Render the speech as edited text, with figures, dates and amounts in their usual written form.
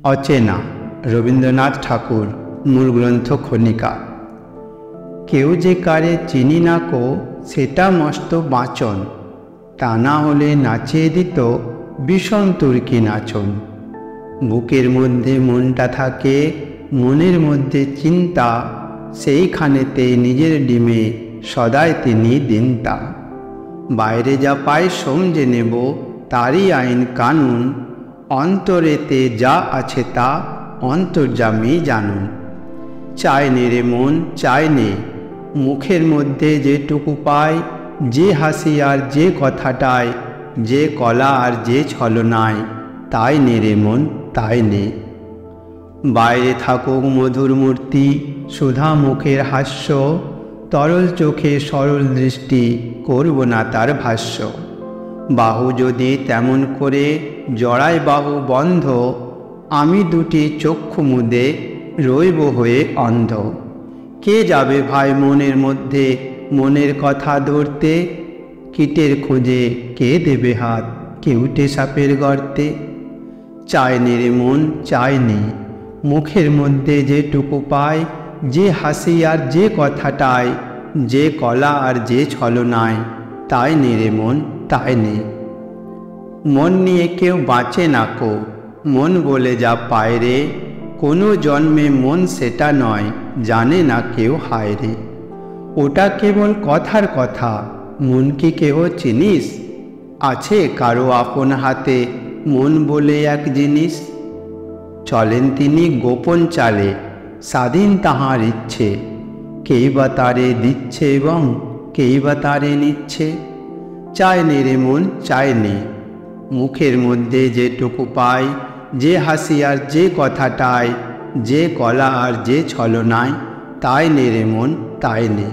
অচেনা রবীন্দ্রনাথ ঠাকুর মূল গ্রন্থ খনিকা। কেউ যে কারে চিনি না কো সেটা মস্ত বাঁচন, তা না হলে নাচিয়ে দিত বিষম তুর্কি নাচন। বুকের মধ্যে মনটা থাকে, মনের মধ্যে চিন্তা, সেইখানেতে নিজের ডিমে সদাই তিনি দিনতা। বাইরে যা পাই সমঝে নেব তারই আইন কানুন, অন্তরেতে যা আছে তা অন্তর্যামী জানুন। চায় নে রে মন চায় নে, মুখের মধ্যে যেটুকু পায়, যে হাসি আর যে কথাটায়, যে কলা আর যে ছলনায়, তাই নে রে মন তাই নে। বাইরে থাকুক মধুর মূর্তি, সুধা মুখের হাস্য, তরল চোখে সরল দৃষ্টি, করব না তার ভাষ্য। বাহু যদি তেমন করে জড়ায় বাহু বন্ধ, আমি দুটি চক্ষু মুদে রইব হয়ে অন্ধ। কে যাবে ভাই মনের মধ্যে মনের কথা ধরতে, কীটের খোঁজে কে দেবে হাত কেউটে সাপের গর্তে। চায় নে রে মন চায় নে, মুখের মধ্যে যেটুকু পায়, যে হাসি আর যে কথাটায়, যে কলা আর যে ছলনায়, তাই নে রে মন তাই নে। মন নিয়ে কেউ বাঁচে না কো, মন বলে যা পায় রে, কোনো জন্মে মন সেটা নয়, জানে না কেউ হায় রে। ওটা কেবল কথার কথা, মন কি কেহ চিনিস? আছে কারো আপন হাতে মন বলে এক জিনিস। চলেন তিনি গোপন চালে, স্বাধীন তাহার ইচ্ছে, কেই বা তারে দিচ্ছে এবং কেই বা তারে নিচ্ছে। চায় নে রে মন চায় নে, মুখের মধ্যে যেটুকু পায়, যে হাসি আর যে কথাটায়, যে কলা আর যে ছলনায়, তাই নে রে মন তাই নে।